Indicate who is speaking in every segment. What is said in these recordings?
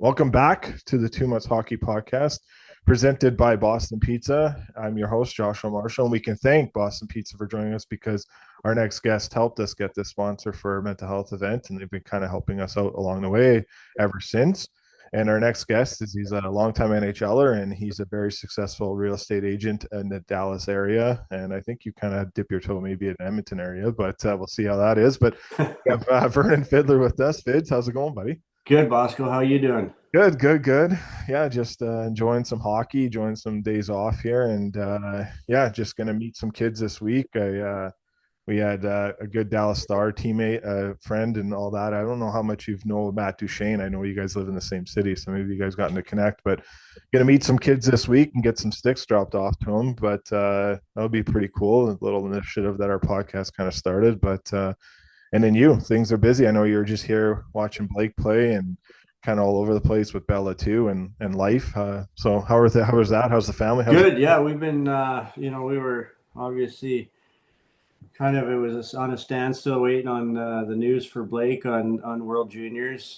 Speaker 1: Welcome back to the Too Much Hockey Podcast, presented by Boston Pizza. I'm your host, Joshua Marshall, and we can thank Boston Pizza for joining us because our next guest helped us get this sponsor for a mental health event, and they've been kind of helping us out along the way ever since. And our next guest is he's a longtime NHLer, and he's a very successful real estate agent in the Dallas area. And I think you kind of dip your toe maybe in the Edmonton area, but we'll see how that is. But we have Vernon Fiddler with us. Fids, how's it going, buddy?
Speaker 2: Good, Bosco. How you doing?
Speaker 1: Good, good, good. Yeah, just enjoying some hockey, enjoying some days off here, and yeah, just gonna meet some kids this week. We had a good Dallas Star teammate, friend, and all that. I don't know how much you know Matt Duchesne. I know you guys live in the same city, so maybe you guys gotten to connect. But gonna meet some kids this week and get some sticks dropped off to them. But that'll be pretty cool. A little initiative that our podcast kind of started. But and then things are busy. I know you were just here watching Blake play and kind of all over the place with Bella too and life. So how was that? How's the family? How's
Speaker 2: Good. Yeah, we've been, we were obviously it was on a standstill waiting on the news for Blake on World Juniors.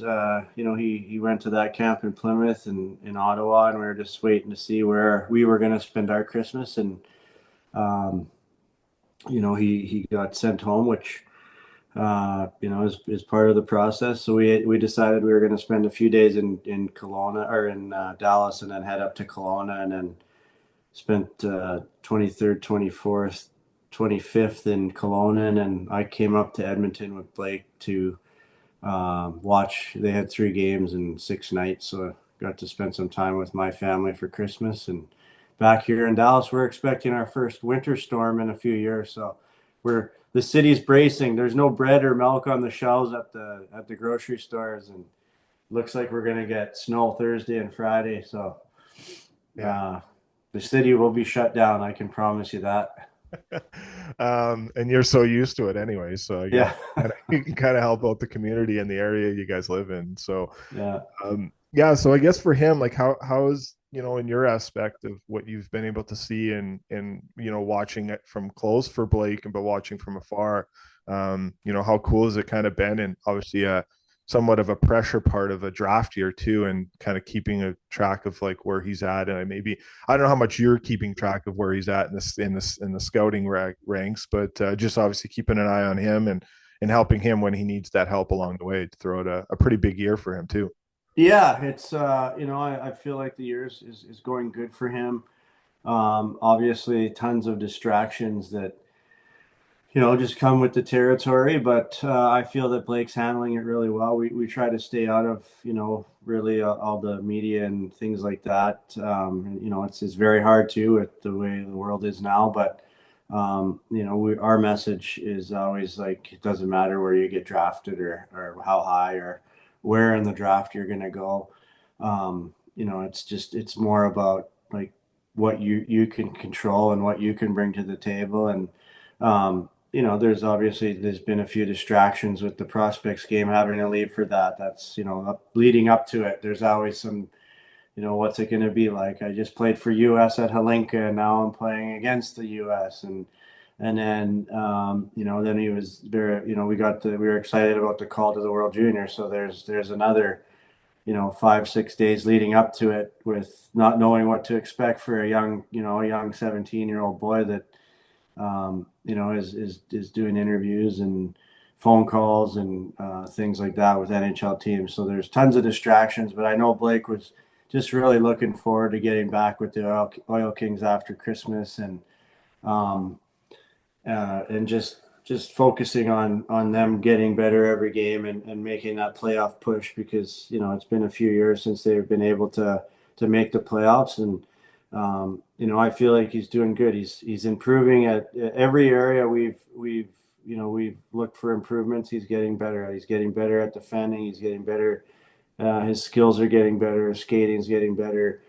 Speaker 2: He went to that camp in Plymouth and in Ottawa, and we were just waiting to see where we were going to spend our Christmas. And, he got sent home, which is part of the process. So we decided we were going to spend a few days in Kelowna or in Dallas, and then head up to Kelowna, and then spent 23rd, 24th, 25th in Kelowna, and then I came up to Edmonton with Blake to watch. They had 3 games in 6 nights, so I got to spend some time with my family for Christmas. And back here in Dallas, we're expecting our first winter storm in a few years, so the city's bracing. There's no bread or milk on the shelves at the grocery stores, and looks like we're gonna get snow Thursday and Friday. So
Speaker 1: yeah.
Speaker 2: the city will be shut down. I can promise you that.
Speaker 1: And you're so used to it anyway, so I guess
Speaker 2: Yeah,
Speaker 1: you can kind of help out the community and the area you guys live in. So
Speaker 2: yeah.
Speaker 1: yeah, so I guess for him, like how's in your aspect of what you've been able to see and watching it from close for Blake and but watching from afar, how cool has it kind of been? And obviously somewhat of a pressure part of a draft year too, and kind of keeping a track of like where he's at. And maybe I don't know how much you're keeping track of where he's at in the scouting ranks, but just obviously keeping an eye on him and helping him when he needs that help along the way to throw it a pretty big year for him too.
Speaker 2: Yeah, it's I feel like the year is going good for him. Obviously, tons of distractions that just come with the territory. But I feel that Blake's handling it really well. We try to stay out of really all the media and things like that. It's very hard to with the way the world is now. But our message is always like it doesn't matter where you get drafted or how high or where in the draft you're going to go. It's more about like what you can control and what you can bring to the table. And there's been a few distractions with the prospects game having to leave for that. That's leading up to it. There's always some what's it going to be like? I just played for US at Halinka, and now I'm playing against the US. And then then he was very, we were excited about the call to the World Junior. So there's another 5-6 days leading up to it with not knowing what to expect for a young 17-year-old boy that is doing interviews and phone calls and things like that with NHL teams. So there's tons of distractions, but I know Blake was just really looking forward to getting back with the Oil Kings after Christmas, um, and just focusing on them getting better every game and making that playoff push, because it's been a few years since they've been able to make the playoffs. And I feel like he's doing good. He's improving at every area we've looked for improvements. He's getting better. He's getting better at defending. He's getting better. His skills are getting better. His skating's getting better.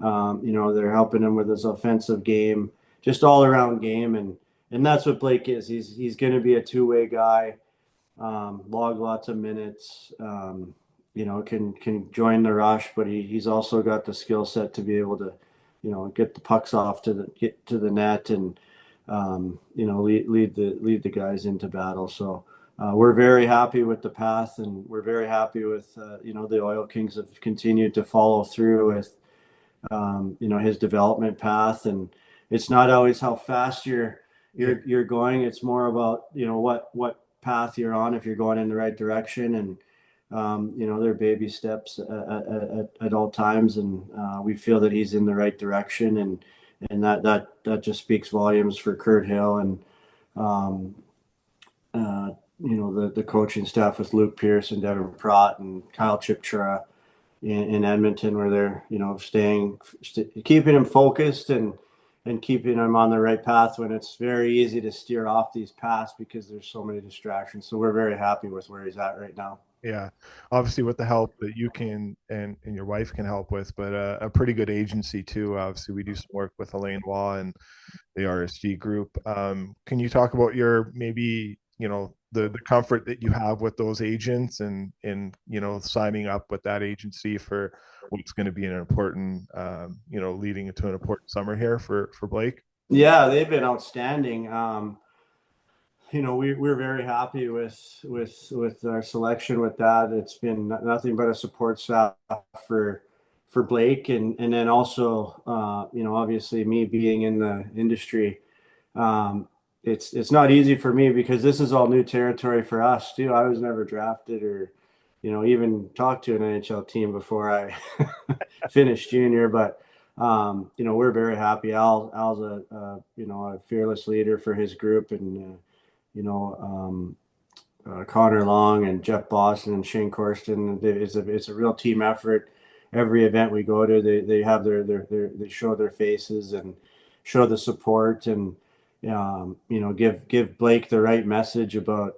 Speaker 2: They're helping him with his offensive game, just all around game. And that's what Blake is. He's going to be a two-way guy, log lots of minutes, can join the rush, but he's also got the skill set to be able to, get the pucks off get to the net and, lead the guys into battle. So we're very happy with the path, and we're very happy with the Oil Kings have continued to follow through with his development path. And it's not always how fast you're
Speaker 1: Yeah.
Speaker 2: you're going. It's more about what path you're on, if you're going in the right direction. And there are baby steps at all times, and we feel that he's in the right direction, and that just speaks volumes for Kurt Hill and um, uh, the coaching staff with Luke Pierce and Devin Pratt and Kyle Chipchura in Edmonton, where they're keeping him focused and keeping him on the right path when it's very easy to steer off these paths because there's so many distractions. So we're very happy with where he's at right now.
Speaker 1: Yeah, obviously with the help that you can and your wife can help with, but a pretty good agency too. Obviously, we do some work with Elaine Waugh and the RSG group. Can you talk about your maybe the comfort that you have with those agents and signing up with that agency for what's going to be an important leading into an important summer here for Blake?
Speaker 2: Yeah, they've been outstanding. We're very happy with our selection with that. It's been nothing but a support staff for Blake, and then also obviously me being in the industry. Um, it's not easy for me because this is all new territory for us too. I was never drafted or even talked to an NHL team before I finished junior, but we're very happy. Al's a fearless leader for his group, and you know, Connor Long and Jeff Boston and Shane Corsten. It's a real team effort. Every event we go to, they have they show their faces and show the support, and give Blake the right message about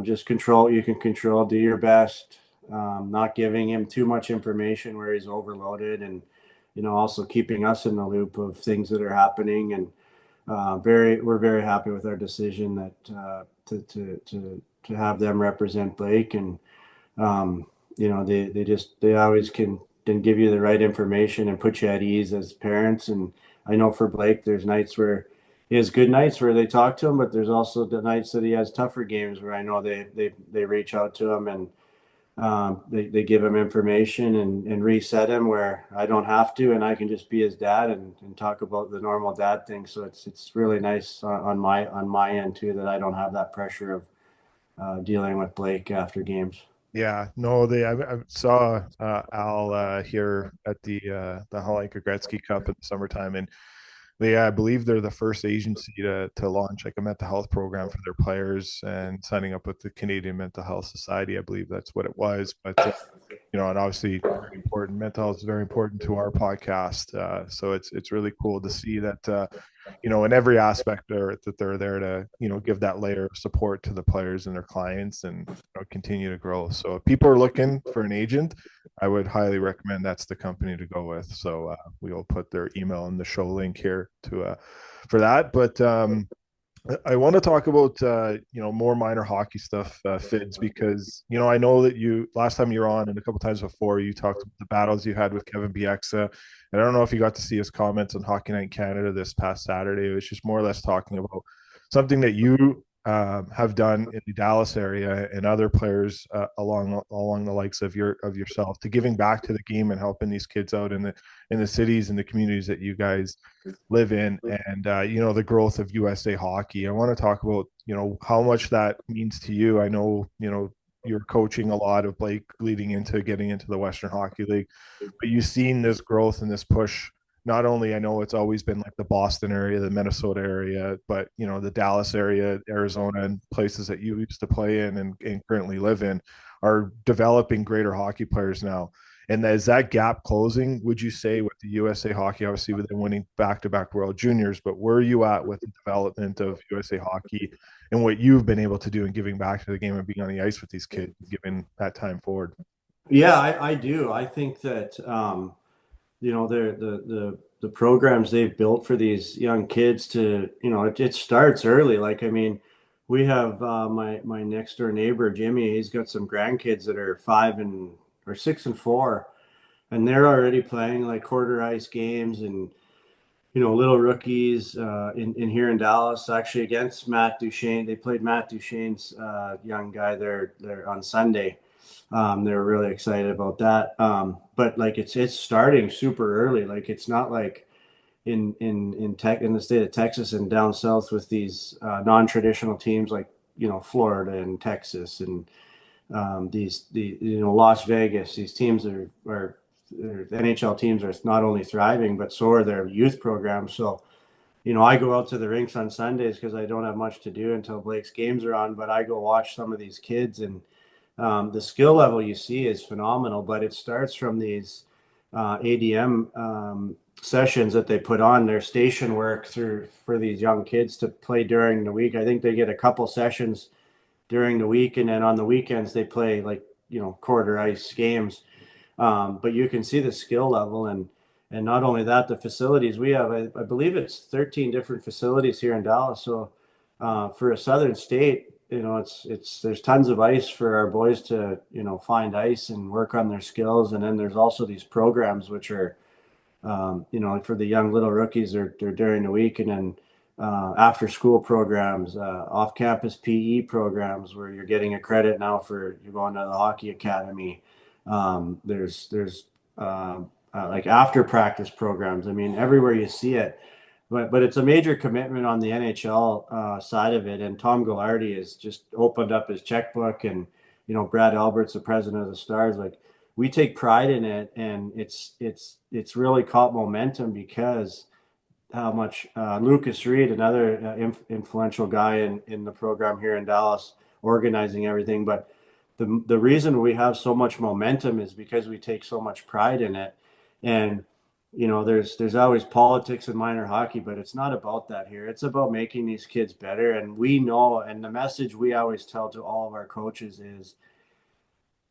Speaker 2: just control what you can control, do your best, not giving him too much information where he's overloaded, and also keeping us in the loop of things that are happening. And we're very happy with our decision that to have them represent Blake. And they always can give you the right information and put you at ease as parents. And I know for Blake, there's nights where he has good nights where they talk to him, but there's also the nights that he has tougher games where I know they reach out to him, and they give him information and reset him where I don't have to, and I can just be his dad and talk about the normal dad thing. So it's really nice on my end too, that I don't have that pressure of dealing with Blake after games.
Speaker 1: Yeah, no, I saw Al here at the Halenka Gretzky Cup in the summertime, and I believe they're the first agency to launch like a mental health program for their players and signing up with the Canadian Mental Health Society. I believe that's what it was, but and obviously very important. Mental health is very important to our podcast, so it's really cool to see that in every aspect that they're there to give that layer of support to the players and their clients and continue to grow. So if people are looking for an agent, I would highly recommend that's the company to go with. So we'll put their email in the show link here to for that. But I want to talk about more minor hockey stuff, Fids, because I know that you last time you were on and a couple times before you talked about the battles you had with Kevin Bieksa. And I don't know if you got to see his comments on Hockey Night in Canada this past Saturday. It was just more or less talking about something that you have done in the Dallas area and other players along the likes of yourself to giving back to the game and helping these kids out in the cities and the communities that you guys live in, and the growth of USA Hockey. I want to talk about how much that means to you. I know you're coaching a lot of Blake leading into getting into the Western Hockey League, but you've seen this growth and this push. Not only I know it's always been like the Boston area, the Minnesota area, but the Dallas area, Arizona, and places that you used to play in and currently live in are developing greater hockey players now. And is that gap closing, would you say, with the USA Hockey, obviously with them winning back-to-back World Juniors, but where are you at with the development of USA Hockey and what you've been able to do in giving back to the game and being on the ice with these kids, giving that time forward?
Speaker 2: Yeah, I do. I think that the programs they've built for these young kids to it starts early. Like, I mean, we have my next door neighbor Jimmy. He's got some grandkids that are 6 and 4, and they're already playing like quarter ice games, and little rookies in here in Dallas, actually against Matt Duchene. They played Matt Duchene's young guy there on Sunday. They were really excited about that. But like it's starting super early. Like it's not like in the state of Texas and down south with these non-traditional teams like Florida and Texas and the Las Vegas. These teams are NHL teams are not only thriving but so are their youth programs. So I go out to the rinks on Sundays because I don't have much to do until Blake's games are on. But I go watch some of these kids, and the skill level you see is phenomenal. But it starts from these ADM sessions that they put on their station work through for these young kids to play during the week. I think they get a couple sessions during the week, and then on the weekends they play like quarter ice games. But you can see the skill level, and not only that, the facilities we have. I believe it's 13 different facilities here in Dallas. So for a southern state, it's there's tons of ice for our boys to find ice and work on their skills. And then there's also these programs which are for the young little rookies, they're during the week, and then after school programs, off campus PE programs where you're getting a credit now for you're going to the hockey academy. There's like after practice programs. I mean, everywhere you see it, but it's a major commitment on the NHL side of it. And Tom Goulardi has just opened up his checkbook, and Brad Albert's the president of the Stars. Like we take pride in it, and it's really caught momentum because how much Lucas Reed, another influential guy in the program here in Dallas, organizing everything. But the reason we have so much momentum is because we take so much pride in it. And there's always politics in minor hockey, but it's not about that here. It's about making these kids better. And we know, and the message we always tell to all of our coaches is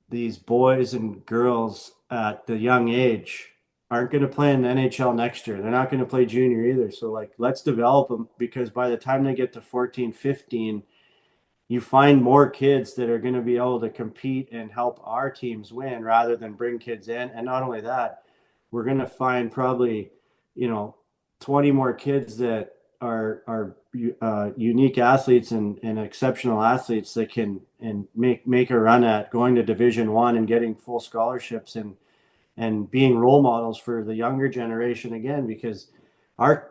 Speaker 2: these boys and girls at the young age aren't going to play in the NHL next year. They're not going to play junior either. So like, let's develop them, because by the time they get to 14, 15, you find more kids that are going to be able to compete and help our teams win rather than bring kids in. And not only that, we're going to find probably, 20 more kids that are unique athletes and exceptional athletes that can and make a run at going to Division 1 and getting full scholarships and being role models for the younger generation again. Because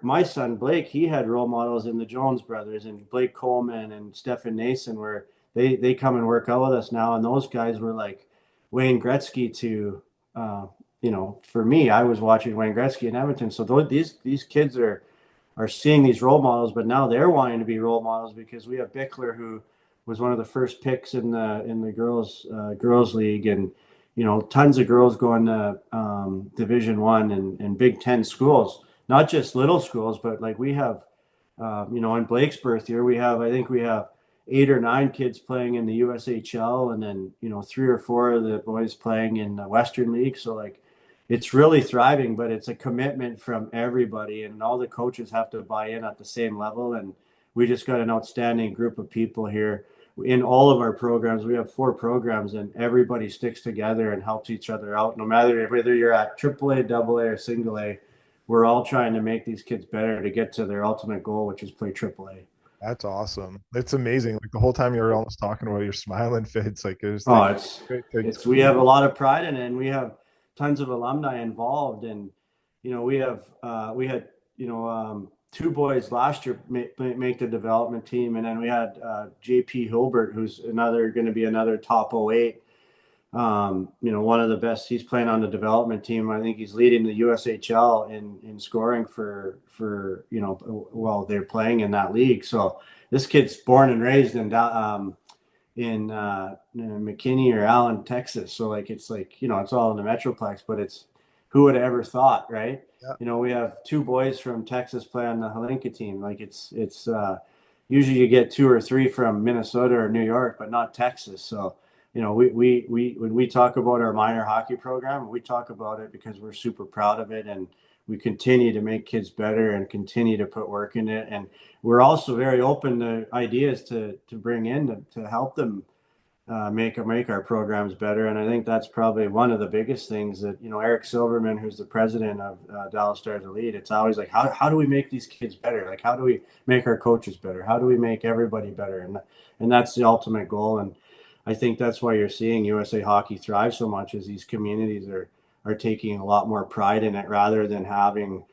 Speaker 2: my son Blake, he had role models in the Jones brothers and Blake Coleman and Stefan Nason, where they come and work out with us now, and those guys were like Wayne Gretzky to for me, I was watching Wayne Gretzky in Edmonton. So these kids are seeing these role models, but now they're wanting to be role models because we have Bickler, who was one of the first picks in the girls league, and tons of girls going to Division 1 and Big Ten schools, not just little schools, but like we have, in Blake's birth year, I think we have 8 or 9 kids playing in the USHL, and then 3 or 4 of the boys playing in the Western League. So like, it's really thriving, but it's a commitment from everybody, and all the coaches have to buy in at the same level. And we just got an outstanding group of people here in all of our programs. We have 4 programs, and everybody sticks together and helps each other out. No matter whether you're at AAA, AA, or single A, we're all trying to make these kids better to get to their ultimate goal, which is play AAA.
Speaker 1: That's awesome. It's amazing. Like the whole time you were almost talking about your smiling Fitz. Like it was like
Speaker 2: Oh,
Speaker 1: great things.
Speaker 2: we have a lot of pride in it, and we have tons of alumni involved. And we had 2 boys last year make the development team, and then we had JP Hilbert, who's going to be another top 08. One of the best. He's playing on the development team. I think he's leading the USHL in scoring for while they're playing in that league. So this kid's born and raised in McKinney or Allen, Texas. So like it's all in the Metroplex, but it's who would have ever thought, right?
Speaker 1: Yeah.
Speaker 2: We have 2 boys from Texas play on the Halinka team. Like it's usually you get 2 or 3 from Minnesota or New York, but not Texas. So we when we talk about our minor hockey program, we talk about it because we're super proud of it, and we continue to make kids better and continue to put work in it. And we're also very open to ideas to bring in to help them make our programs better. And I think that's probably one of the biggest things that, Eric Silverman, who's the president of Dallas Stars Elite, it's always like, how do we make these kids better? Like, how do we make our coaches better? How do we make everybody better? And that's the ultimate goal. And I think that's why you're seeing USA Hockey thrive so much, is these communities are taking a lot more pride in it, rather than having,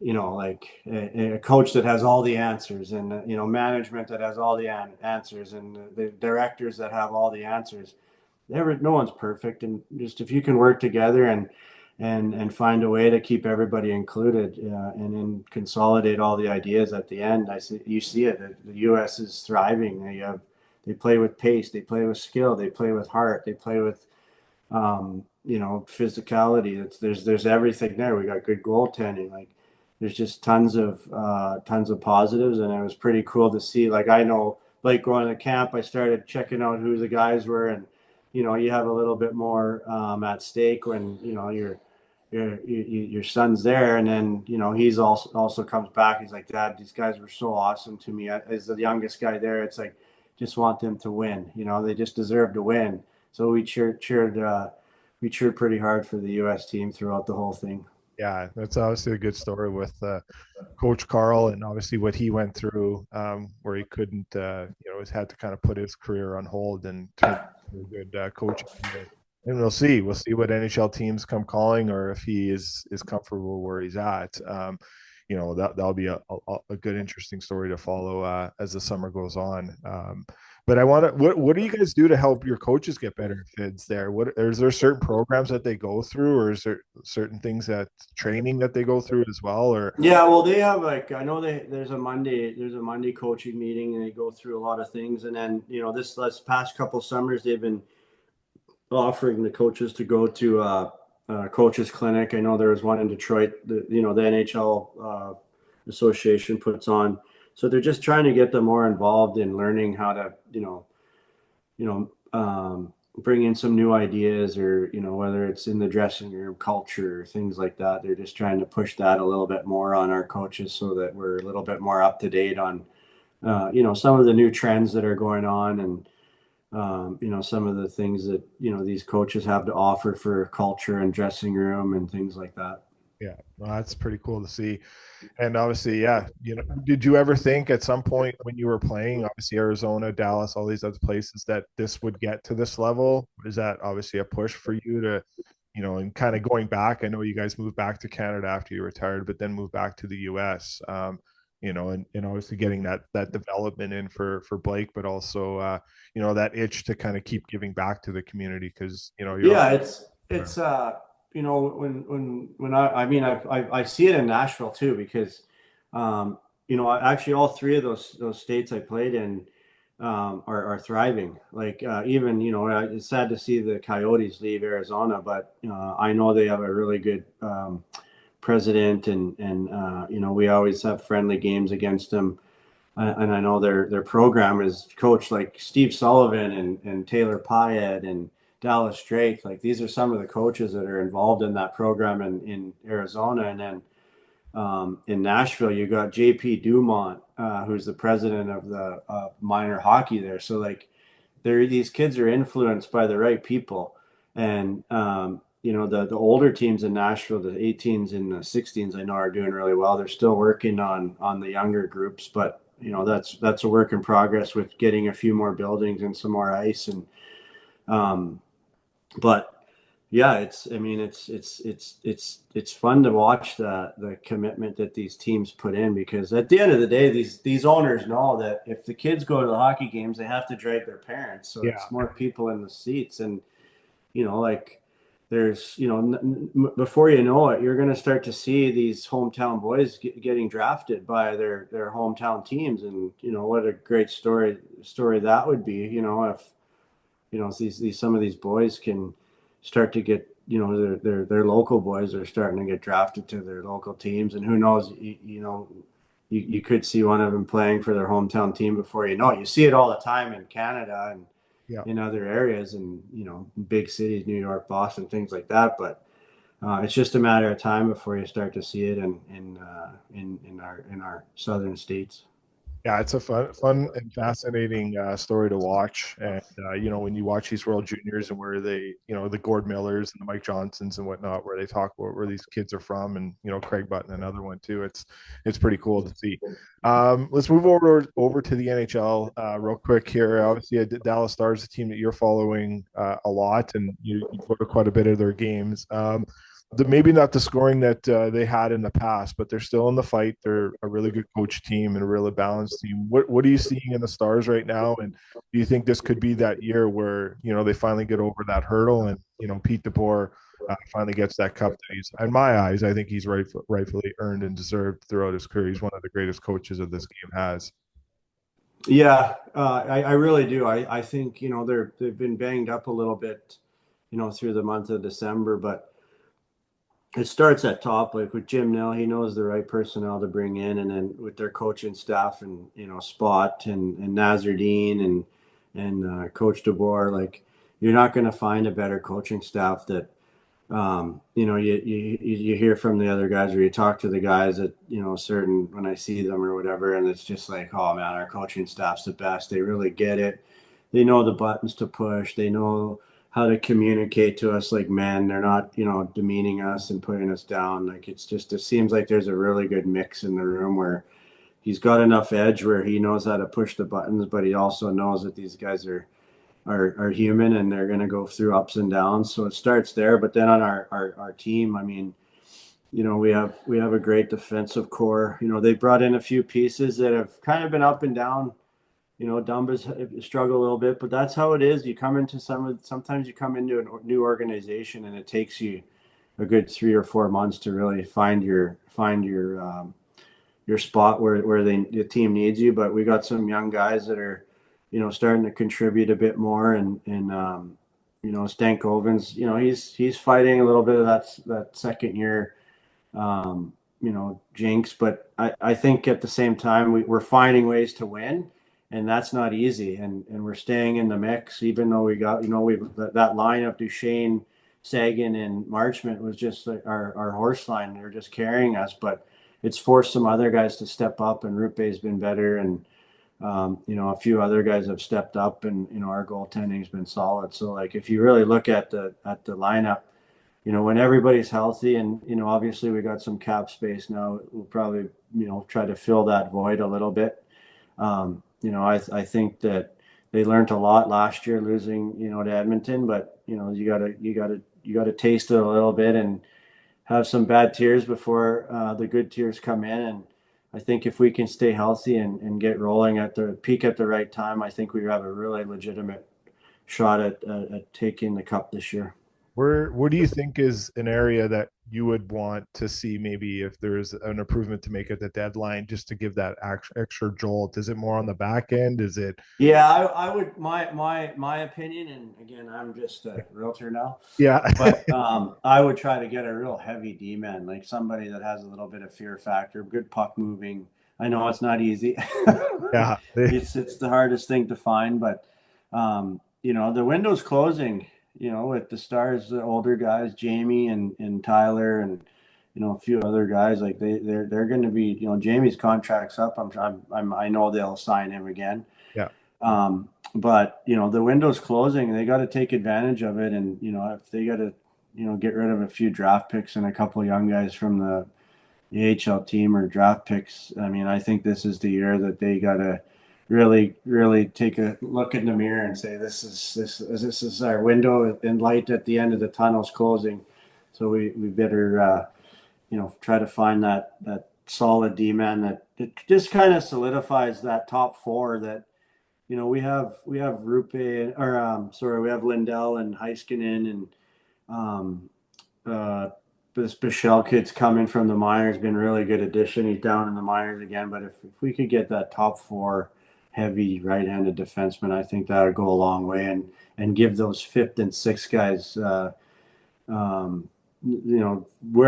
Speaker 2: like a coach that has all the answers, and management that has all the answers, and the directors that have all the answers. No one's perfect, and just if you can work together and find a way to keep everybody included, and then consolidate all the ideas at the end, you see it. The U.S. is thriving. They play with pace, they play with skill, they play with heart, they play with physicality. There's everything there. We got good goaltending. Like, there's just tons of positives, and it was pretty cool to see. Like, I know, like, going to camp, I started checking out who the guys were, and you have a little bit more at stake when your son's there, and then he's also comes back. He's like, Dad, these guys were so awesome to me. As the youngest guy there, it's like, just want them to win. They just deserve to win. So we cheered pretty hard for the U.S. team throughout the whole thing.
Speaker 1: Yeah, that's obviously a good story with Coach Carl, and obviously what he went through, where he couldn't, he's had to kind of put his career on hold and turn into a good coaching career. And we'll see what NHL teams come calling, or if he is comfortable where he's at. That'll be a good, interesting story to follow as the summer goes on. But I want to. What do you guys do to help your coaches get better kids there? Is there certain programs that they go through, or is there certain things that training that they go through as well? Or
Speaker 2: Yeah, well, they have, like, I know there's a Monday coaching meeting, and they go through a lot of things, and then this past couple summers they've been offering the coaches to go to coaches clinic. I know there was one in Detroit. The NHL association puts on, so they're just trying to get them more involved in learning how to bring in some new ideas, or whether it's in the dressing room culture, things like that. They're just trying to push that a little bit more on our coaches, so that we're a little bit more up to date on some of the new trends that are going on, and some of the things that these coaches have to offer for culture and dressing room and things like that.
Speaker 1: yeah, well, that's pretty cool to see. And obviously, yeah, did you ever think at some point when you were playing, obviously Arizona, Dallas, all these other places, that this would get to this level? Is that obviously a push for you to, and kind of going back? I know you guys moved back to Canada after you retired, but then moved back to the US. And obviously getting that development in for Blake, but also that itch to kind of keep giving back to the community, because you're
Speaker 2: Yeah, it's when I mean I see it in Nashville too, because actually all three of those states I played in are thriving. Like, even it's sad to see the Coyotes leave Arizona, but I know they have a really good president, and we always have friendly games against them. And I know their program is coached, like Steve Sullivan and Taylor Pyatt and Dallas Drake. Like, these are some of the coaches that are involved in that program in Arizona. And then in Nashville, you got JP Dumont, who's the president of the minor hockey there. So, like, these kids are influenced by the right people. And the older teams in Nashville, the 18s and the 16s, I know are doing really well. They're still working on the younger groups, but that's a work in progress, with getting a few more buildings and some more ice. And but yeah, it's fun to watch the commitment that these teams put in, because at the end of the day, these owners know that if the kids go to the hockey games, they have to drag their parents, so
Speaker 1: yeah,
Speaker 2: it's more people in the seats. And like, there's before you know it, you're going to start to see these hometown boys getting drafted by their hometown teams. And what a great story that would be, if these some of these boys can start to get, their local boys are starting to get drafted to their local teams. And who knows, you could see one of them playing for their hometown team before you know it. You see it all the time in Canada and
Speaker 1: yeah.
Speaker 2: in other areas, and big cities, New York, Boston, things like that. But it's just a matter of time before you start to see it in our southern states.
Speaker 1: Yeah, it's a fun and fascinating story to watch. And when you watch these World Juniors and where they, the Gord Millers and the Mike Johnsons and whatnot, where they talk about where these kids are from, and Craig Button, another one too. It's pretty cool to see. Let's move over to the NHL real quick here. Obviously, Dallas Stars, a team that you're following a lot, and you go to quite a bit of their games. Maybe not the scoring that they had in the past, but they're still in the fight. They're a really good coach team and a really balanced team. What are you seeing in the Stars right now? And do you think this could be that year where they finally get over that hurdle and Pete DeBoer finally gets that cup that he's, in my eyes, I think he's rightfully earned and deserved throughout his career. He's one of the greatest coaches of this game has.
Speaker 2: Yeah, I really do. I think they've been banged up a little bit, through the month of December, but it starts at top, like with Jim Nill. He knows the right personnel to bring in, and then with their coaching staff and Spot and Nazardine and Coach DeBoer, like you're not going to find a better coaching staff that you hear from the other guys, or you talk to the guys that certain when I see them or whatever, and it's just like, oh man, our coaching staff's the best. They really get it. They know the buttons to push. They know how to communicate to us like men. They're not demeaning us and putting us down. Like it seems like there's a really good mix in the room where he's got enough edge where he knows how to push the buttons, but he also knows that these guys are human and they're going to go through ups and downs. So it starts there. But then on our team, I mean, we have a great defensive core. They brought in a few pieces that have kind of been up and down. Dumba's struggle a little bit, but that's how it is. You come into sometimes you come into a new organization and it takes you a good 3 or 4 months to really find your spot where the team needs you. But we got some young guys that are starting to contribute a bit more, and Stankoven's, he's fighting a little bit of that second year, jinx. But I think at the same time we're finding ways to win, and that's not easy. And we're staying in the mix, even though we got that line of Duchesne, Sagan, and Marchment was just like our horse line. They're just carrying us, but it's forced some other guys to step up, and Rupe's been better, and a few other guys have stepped up, and our goaltending's been solid. So like if you really look at the lineup, when everybody's healthy, and obviously we got some cap space now, we'll probably try to fill that void a little bit. I think that they learned a lot last year losing to Edmonton, but you gotta taste it a little bit and have some bad tears before the good tears come in. And I think if we can stay healthy and get rolling at the peak at the right time, I think we have a really legitimate shot at taking the cup this year.
Speaker 1: Where do you think is an area that you would want to see maybe if there's an improvement to make at the deadline just to give that extra jolt? Is it more on the back end? Is it
Speaker 2: Yeah, I would my opinion, and again, I'm just a realtor now,
Speaker 1: yeah.
Speaker 2: but I would try to get a real heavy D man, like somebody that has a little bit of fear factor, good puck moving. I know it's not easy.
Speaker 1: Yeah.
Speaker 2: It's the hardest thing to find, but the window's closing. With the Stars, the older guys, Jamie and Tyler, and a few other guys, like they're going to be. Jamie's contract's up. I know they'll sign him again.
Speaker 1: Yeah.
Speaker 2: But the window's closing. They got to take advantage of it, and if they got to get rid of a few draft picks and a couple of young guys from the AHL team or draft picks, I mean, I think this is the year that they got to really, really take a look in the mirror and say, this is our window and light at the end of the tunnel's closing. So we better try to find that solid D man that it just kind of solidifies that top four that we have Rupe, or sorry, we have Lindell and Heiskanen, and um, this Bichelle kid's coming from the minors, been a really good addition. He's down in the minors again, but if we could get that top four heavy right-handed defenseman, I think that would go a long way, and give those fifth and sixth guys where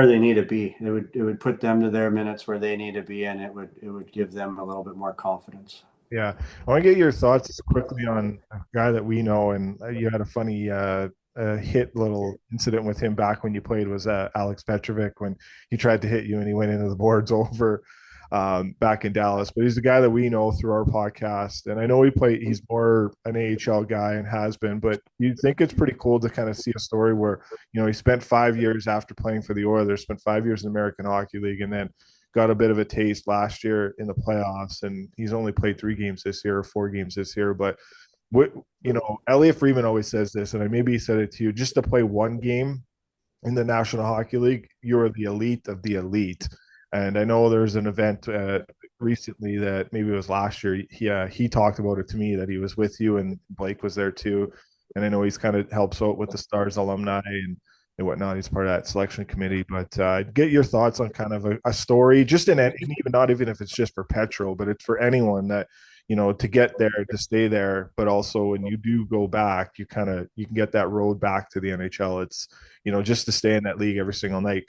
Speaker 2: they need to be. It would put them to their minutes where they need to be, and it would give them a little bit more confidence.
Speaker 1: Yeah. I want to get your thoughts quickly on a guy that we know, and you had a funny hit little incident with him back when you played was Alex Petrovic when he tried to hit you and he went into the boards over. back in Dallas. But he's the guy that we know through our podcast. And I know he's more an AHL guy and has been, but you think it's pretty cool to kind of see a story where, he spent 5 years after playing for the Oilers, spent 5 years in the American Hockey League, and then got a bit of a taste last year in the playoffs. And he's only played 3 games this year, or 4 games this year. But what, Elliot Friedman always says this, and I maybe he said it to you, just to play one game in the National Hockey League, you're the elite of the elite. And I know there's an event recently that maybe it was last year. He talked about it to me that he was with you and Blake was there too. And I know he's kind of helps out with the Stars alumni and whatnot. He's part of that selection committee. But get your thoughts on kind of a story, just and even not even if it's just for Petro, but it's for anyone that to get there, to stay there, but also when you do go back, you can get that road back to the NHL. It's just to stay in that league every single night.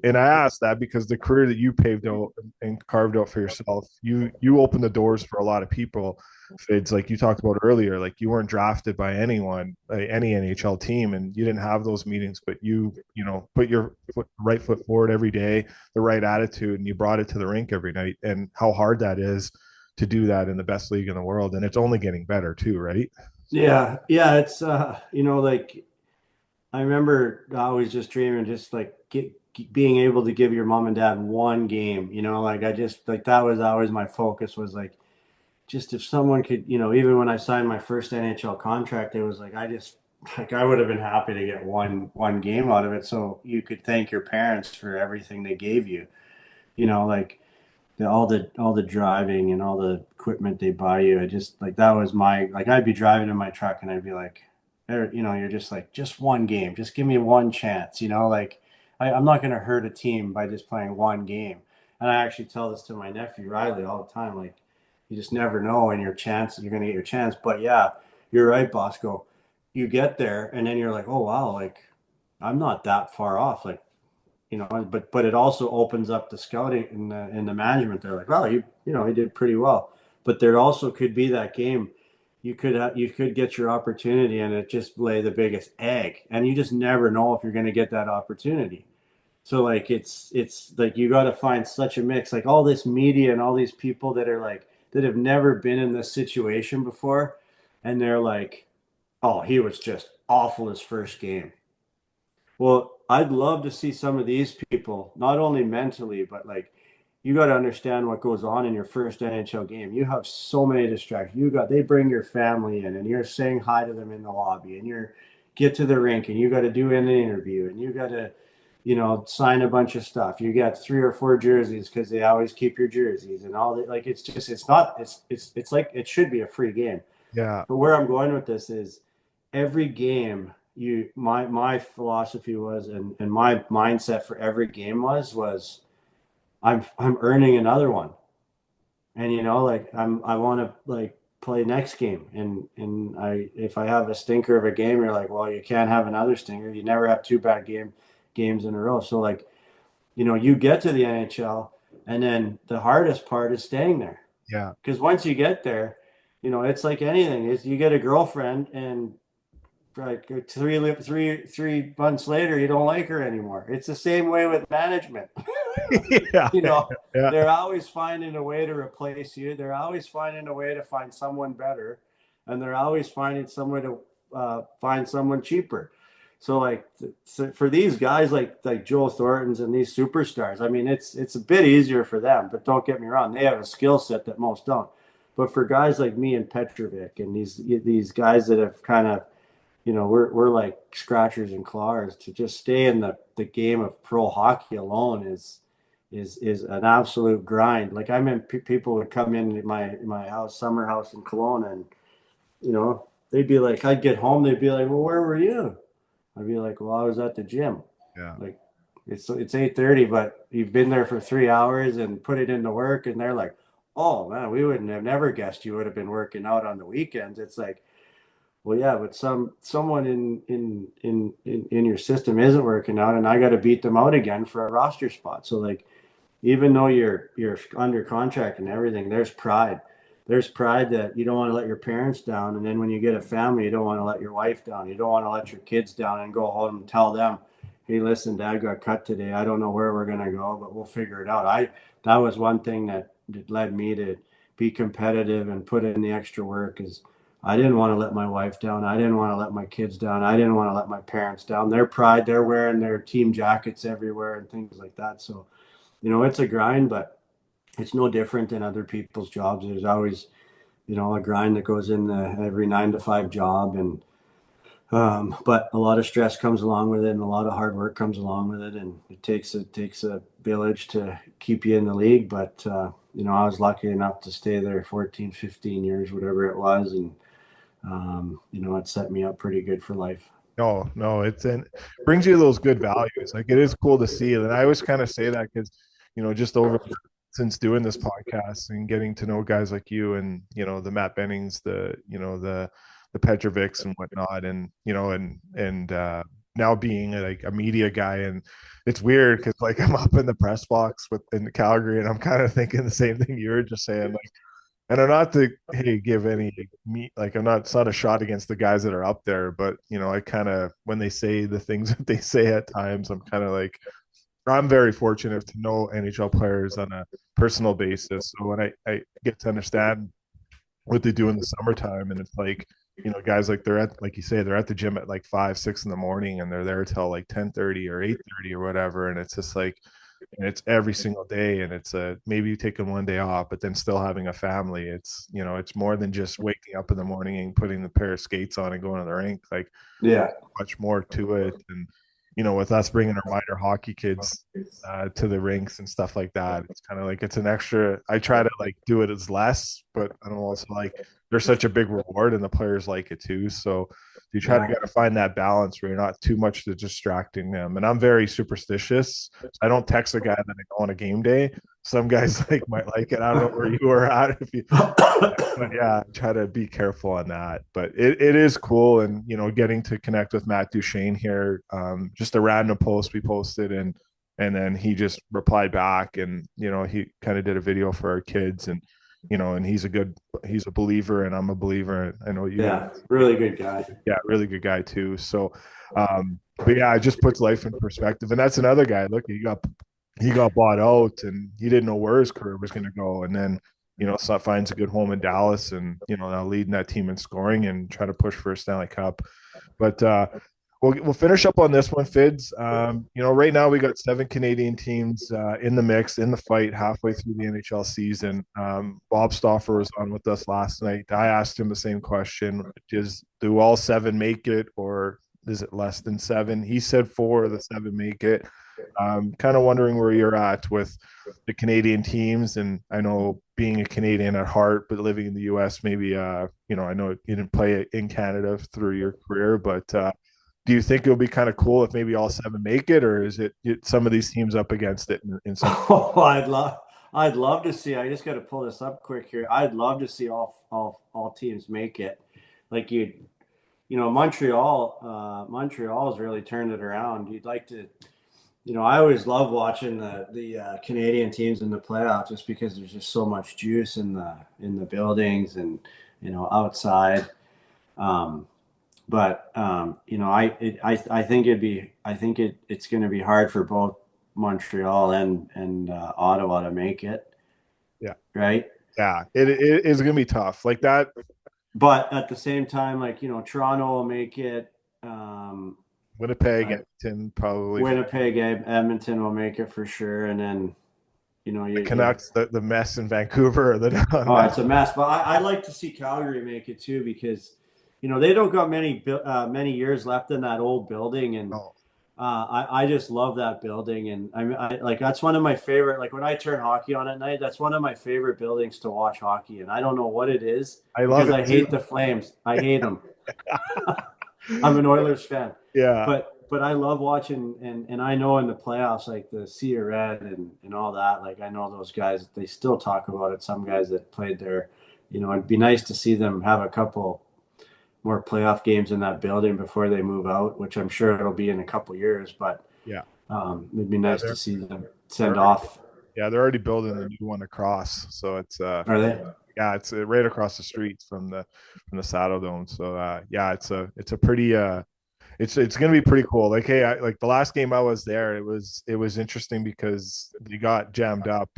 Speaker 1: And I asked that because the career that you paved out and carved out for yourself, you opened the doors for a lot of people. It's like you talked about earlier, like you weren't drafted by anyone, any NHL team, and you didn't have those meetings, but put your right foot forward every day, the right attitude, and you brought it to the rink every night. And how hard that is to do that in the best league in the world, and it's only getting better too, right?
Speaker 2: Yeah, it's like I remember always just dreaming, just like being able to give your mom and dad one game. Like I just like that was always my focus was like just if someone could, even when I signed my first NHL contract, it was like I would have been happy to get one game out of it, so you could thank your parents for everything they gave you. Like all the driving and all the equipment they buy you. I just like that was my like I'd be driving in my truck and I'd be like, you're just like just one game, just give me one chance. Like I'm not going to hurt a team by just playing one game. And I actually tell this to my nephew Riley all the time. Like you just never know when you're going to get your chance. But yeah, you're right, Bosco. You get there and then you're like, oh wow, like I'm not that far off. Like but it also opens up the scouting and the management. They're like, well, he did pretty well, but there also could be that game. You could get your opportunity and it just lay the biggest egg, and you just never know if you're going to get that opportunity. So like it's like you got to find such a mix, like all this media and all these people that are like that have never been in this situation before, and they're like, oh, he was just awful his first game. Well, I'd love to see some of these people, not only mentally, but like you got to understand what goes on in your first NHL game. You have so many distractions. They bring your family in and you're saying hi to them in the lobby and you're get to the rink and you got to do an interview and you got to, sign a bunch of stuff. You got 3 or 4 jerseys because they always keep your jerseys and all that. Like it's like it should be a free game.
Speaker 1: Yeah.
Speaker 2: But where I'm going with this is every game my philosophy was and my mindset for every game was I'm earning another one. And like I want to like play next game and I if I have a stinker of a game, you're like, well, you can't have another stinker. You never have two bad games in a row. So like, you get to the NHL and then the hardest part is staying there.
Speaker 1: Yeah.
Speaker 2: Because once you get there, it's like anything. Is you get a girlfriend and like 3 months later, you don't like her anymore. It's the same way with management.
Speaker 1: Yeah.
Speaker 2: you know,
Speaker 1: Yeah.
Speaker 2: they're always finding a way to replace you. They're always finding a way to find someone better, and they're always finding some way to find someone cheaper. So like for these guys like Joe Thornton's and these superstars, I mean it's a bit easier for them. But don't get me wrong, they have a skill set that most don't. But for guys like me and Petrovic and these guys that have kind of we're like scratchers and clawers to just stay in the game of pro hockey alone is an absolute grind. Like I mean, people would come in my house, summer house in Kelowna, and they'd be like, I'd get home, they'd be like, well, where were you? I'd be like, well, I was at the gym.
Speaker 1: Yeah.
Speaker 2: Like it's 8:30, but you've been there for 3 hours and put it into work, and they're like, oh man, we wouldn't have never guessed you would have been working out on the weekends. It's like, well, yeah, but someone in your system isn't working out, and I got to beat them out again for a roster spot. So like, even though you're under contract and everything, there's pride. There's pride that you don't want to let your parents down, and then when you get a family, you don't want to let your wife down. You don't want to let your kids down and go home and tell them, hey, listen, Dad got cut today. I don't know where we're gonna go, but we'll figure it out. That was one thing that led me to be competitive and put in the extra work. Is I didn't want to let my wife down. I didn't want to let my kids down. I didn't want to let my parents down. Their pride, they're wearing their team jackets everywhere and things like that. So, it's a grind, but it's no different than other people's jobs. There's always, a grind that goes in every 9 to 5 job, and but a lot of stress comes along with it, and a lot of hard work comes along with it, and it takes a village to keep you in the league. But I was lucky enough to stay there 14, 15 years, whatever it was, and it set me up pretty good for life.
Speaker 1: No, no, it's and brings you those good values. Like it is cool to see it. And I always kind of say that because, just over since doing this podcast and getting to know guys like you and, the Matt Bennings, the Petrovics and whatnot, and, now being like a media guy. And it's weird because like I'm up in the press box in Calgary and I'm kind of thinking the same thing you were just saying. Like, and I'm not to give any meat, like I'm not, it's not a shot against the guys that are up there, but I kind of, when they say the things that they say at times, I'm kind of like, I'm very fortunate to know NHL players on a personal basis. So when I get to understand what they do in the summertime, and it's like, guys like they're at, like you say, they're at the gym at like 5, 6 in the morning and they're there till like 10:30 or 8:30 or whatever. And it's just like, and it's every single day, and it's maybe taking one day off but then still having a family. It's it's more than just waking up in the morning and putting the pair of skates on and going to the rink. Like
Speaker 2: Yeah,
Speaker 1: much more to it. And with us bringing our minor hockey kids to the rinks and stuff like that, it's kind of like it's an extra. I try to like do it as less, but I'm also like there's such a big reward and the players like it too. So you try to
Speaker 2: yeah,
Speaker 1: gotta find that balance where you're not too much to distracting them. And I'm very superstitious. I don't text a guy that I go on a game day. Some guys like might like it. I don't know where you were at if you, but yeah, try to be careful on that. But it is cool, and getting to connect with Matt Duchesne here, just a random post we posted, and then he just replied back, and he kind of did a video for our kids, and and he's a believer, and I'm a believer. I know you guys,
Speaker 2: yeah. Really good guy.
Speaker 1: yeah, really good guy too. So, but yeah, it just puts life in perspective, and that's another guy. Look, he got bought out and he didn't know where his career was going to go. And then, so finds a good home in Dallas and, now leading that team in scoring and try to push for a Stanley Cup. But we'll finish up on this one, Fids. Right now we got 7 Canadian teams in the mix, in the fight, halfway through the NHL season. Bob Stauffer was on with us last night. I asked him the same question, which is, do all 7 make it, or is it less than 7? He said 4 of the 7 make it. Kind of wondering where you're at with the Canadian teams. And I know being a Canadian at heart, but living in the US, maybe, I know you didn't play in Canada through your career, but do you think it'll be kind of cool if maybe all 7 make it, or is it some of these teams up against it in some?
Speaker 2: Oh, I'd love to see. I just got to pull this up quick here. I'd love to see all teams make it. Like Montreal has really turned it around. You'd like to, I always love watching the Canadian teams in the playoffs just because there's just so much juice in the buildings and outside. Um, but I think it's going to be hard for both Montreal and Ottawa to make it,
Speaker 1: Yeah,
Speaker 2: right?
Speaker 1: yeah, it is going to be tough like that.
Speaker 2: But at the same time, like Toronto will make it.
Speaker 1: Winnipeg,
Speaker 2: Uh,
Speaker 1: Edmonton, probably.
Speaker 2: Winnipeg, Edmonton will make it for sure, and then
Speaker 1: The
Speaker 2: you
Speaker 1: Canucks, the mess in Vancouver, the
Speaker 2: oh, it's a mess. But I like to see Calgary make it too because they don't got many years left in that old building, and
Speaker 1: oh,
Speaker 2: I just love that building, and I like that's one of my favorite. Like when I turn hockey on at night, that's one of my favorite buildings to watch hockey, and I don't know what it is
Speaker 1: I love
Speaker 2: because
Speaker 1: it
Speaker 2: I
Speaker 1: too.
Speaker 2: hate the Flames. I hate them. I'm an Oilers fan,
Speaker 1: Yeah,
Speaker 2: but I love watching, and I know in the playoffs like the Sea of Red and all that. Like I know those guys, they still talk about it. Some guys that played there, it'd be nice to see them have a couple more playoff games in that building before they move out, which I'm sure it'll be in a couple years. But
Speaker 1: yeah,
Speaker 2: it'd be
Speaker 1: yeah.
Speaker 2: nice to
Speaker 1: They're
Speaker 2: see them
Speaker 1: they're
Speaker 2: send
Speaker 1: already,
Speaker 2: off.
Speaker 1: yeah, they're already building the new one across. So it's
Speaker 2: Are they?
Speaker 1: yeah, it's right across the street from the Saddle Dome. So yeah, it's a pretty it's gonna be pretty cool. Like, hey, like the last game I was there, it was interesting because they got jammed up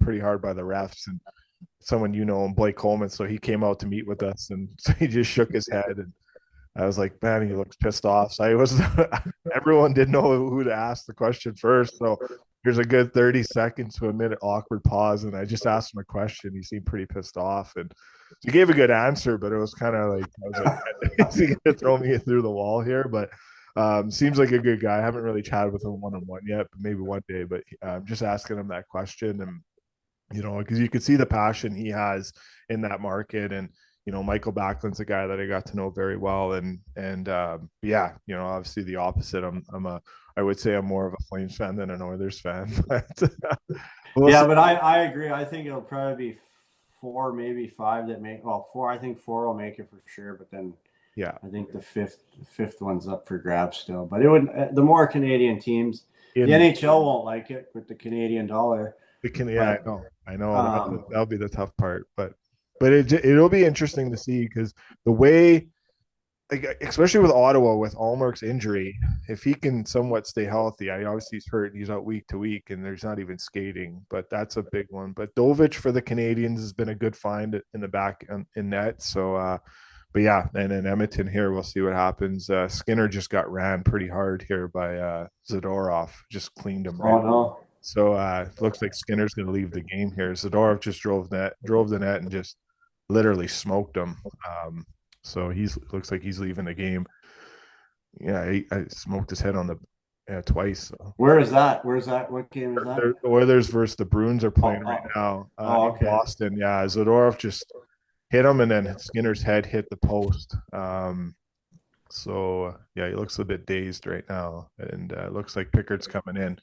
Speaker 1: pretty hard by the refs and someone Blake Coleman, so he came out to meet with us and so he just shook his head and I was like, man, he looks pissed off. So I was everyone didn't know who to ask the question first. So there's a good 30 seconds to a minute awkward pause. And I just asked him a question. He seemed pretty pissed off. And he gave a good answer, but it was kind of like I was like, is he gonna throw me through the wall here? But seems like a good guy. I haven't really chatted with him one on one yet, but maybe one day. But just asking him that question and because you could see the passion he has in that market. And, Michael Backlund's a guy that I got to know very well. And yeah, obviously the opposite. I would say I'm more of a Flames fan than an Oilers fan. But we'll
Speaker 2: Yeah,
Speaker 1: see.
Speaker 2: but I agree. I think it'll probably be four, maybe five that make. Well, four. I think four will make it for sure. But then
Speaker 1: Yeah.
Speaker 2: I think the fifth one's up for grabs still. But it would the more Canadian teams, the
Speaker 1: In
Speaker 2: NHL won't like it with the Canadian dollar.
Speaker 1: yeah,
Speaker 2: But
Speaker 1: I know
Speaker 2: um,
Speaker 1: that'll be the tough part. But it'll be interesting to see because the way, like, especially with Ottawa with Allmark's injury, if he can somewhat stay healthy, I obviously he's hurt, he's out week to week, and there's not even skating, but that's a big one. But Dovich for the Canadians has been a good find in the back in net. So, but yeah, and in Edmonton here, we'll see what happens. Skinner just got ran pretty hard here by Zadorov, just cleaned him right.
Speaker 2: oh no,
Speaker 1: So looks like Skinner's going to leave the game here. Zadorov just drove the net, and just literally smoked him. So he's looks like he's leaving the game. Yeah, I smoked his head on the twice. So.
Speaker 2: where is that? Where's that? What game is that?
Speaker 1: The Oilers versus the Bruins are
Speaker 2: Oh,
Speaker 1: playing right
Speaker 2: oh,
Speaker 1: now
Speaker 2: oh,
Speaker 1: in
Speaker 2: okay.
Speaker 1: Boston. Yeah, Zadorov just hit him, and then Skinner's head hit the post. So yeah, he looks a bit dazed right now, and looks like Pickard's coming in.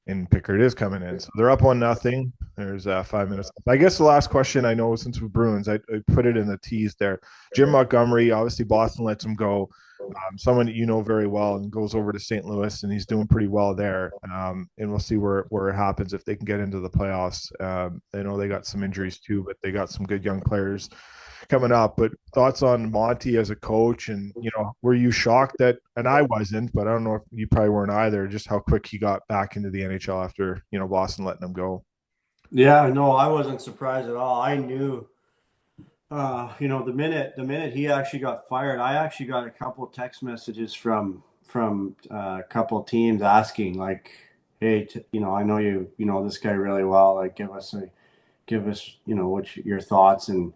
Speaker 1: And Pickard is coming in. So they're up 1-0. There's 5 minutes. I guess the last question I know since we're Bruins, I put it in the tease there. Jim Montgomery, obviously Boston lets him go. Someone that you know very well and goes over to St. Louis and he's doing pretty well there. And we'll see where it happens if they can get into the playoffs. I know they got some injuries too, but they got some good young players coming up. But thoughts on Monty as a coach, and were you shocked that? And I wasn't, but I don't know if you probably weren't either. Just how quick he got back into the NHL after Boston letting him go.
Speaker 2: Yeah, no, I wasn't surprised at all. I knew, the minute he actually got fired, I actually got a couple text messages from a couple teams asking like, "Hey, I know you know this guy really well. Like, give us what your thoughts." And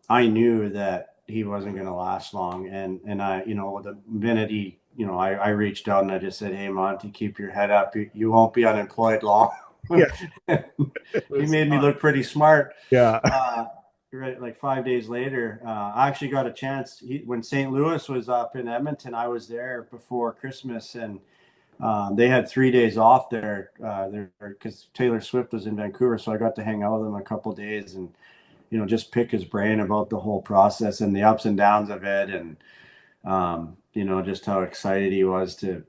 Speaker 2: I knew that he wasn't going to last long, and the minute I reached out and I just said, "Hey, Monty, keep your head up. You won't be unemployed long."
Speaker 1: Yeah, it
Speaker 2: He
Speaker 1: was
Speaker 2: made me
Speaker 1: not.
Speaker 2: look pretty smart.
Speaker 1: Yeah,
Speaker 2: Uh, right, like 5 days later, I actually got a chance. When St. Louis was up in Edmonton, I was there before Christmas, and they had 3 days off there. Because Taylor Swift was in Vancouver, so I got to hang out with him a couple of days and just pick his brain about the whole process and the ups and downs of it, and just how excited he was to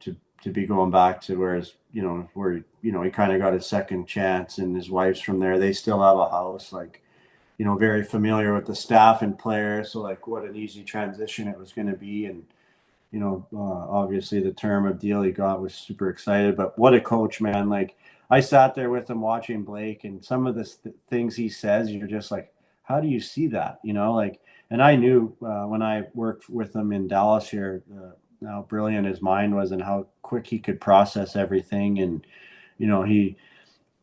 Speaker 2: be going back to where he kind of got his second chance, and his wife's from there. They still have a house, like very familiar with the staff and players. So like, what an easy transition it was going to be, and obviously the term of deal he got was super excited. But what a coach, man! Like I sat there with him watching Blake, and some of the things he says, you're just like, how do you see that? Like, and I knew when I worked with him in Dallas here, how brilliant his mind was and how quick he could process everything. And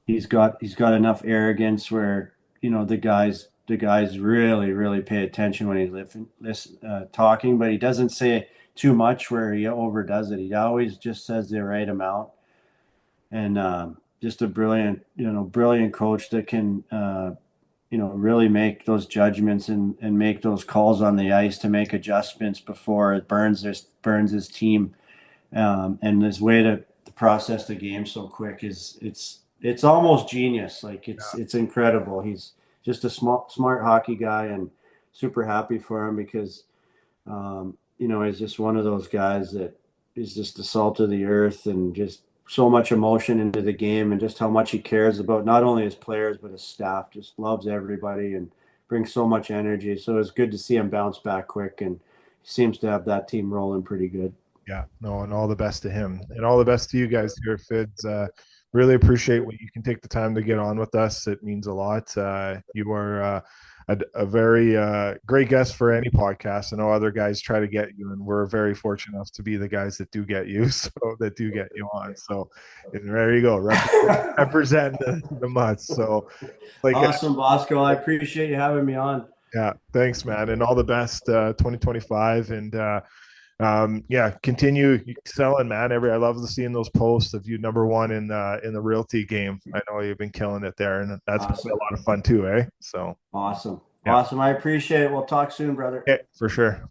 Speaker 2: he's got enough arrogance where the guys really pay attention when he's talking, but he doesn't say too much where he overdoes it. He always just says the right amount, and just a brilliant coach that can really make those judgments and make those calls on the ice to make adjustments before it burns his team, and his way to process the game so quick is it's almost genius. Like it's incredible. He's just a smart hockey guy, and super happy for him because he's just one of those guys that is just the salt of the earth and just so much emotion into the game, and just how much he cares about not only his players but his staff. Just loves everybody and brings so much energy. So it's good to see him bounce back quick and seems to have that team rolling pretty good.
Speaker 1: Yeah, no, and all the best to him, and all the best to you guys here, Fids. Really appreciate when you can take the time to get on with us. It means a lot. You are a very great guest for any podcast. I know other guys try to get you, and we're very fortunate enough to be the guys that do get you, so that do get you on. So there you go, represent the Mutts. So, like,
Speaker 2: Awesome, Bosco. I appreciate you having me on.
Speaker 1: yeah, thanks, man, and all the best 2025, and yeah, continue selling, man. I love seeing those posts of you number one in the realty game. I know you've been killing it there, and that's been a
Speaker 2: Awesome.
Speaker 1: lot of fun too, eh? So
Speaker 2: Awesome.
Speaker 1: yeah,
Speaker 2: Awesome. I appreciate it. We'll talk soon, brother.
Speaker 1: yeah, for sure.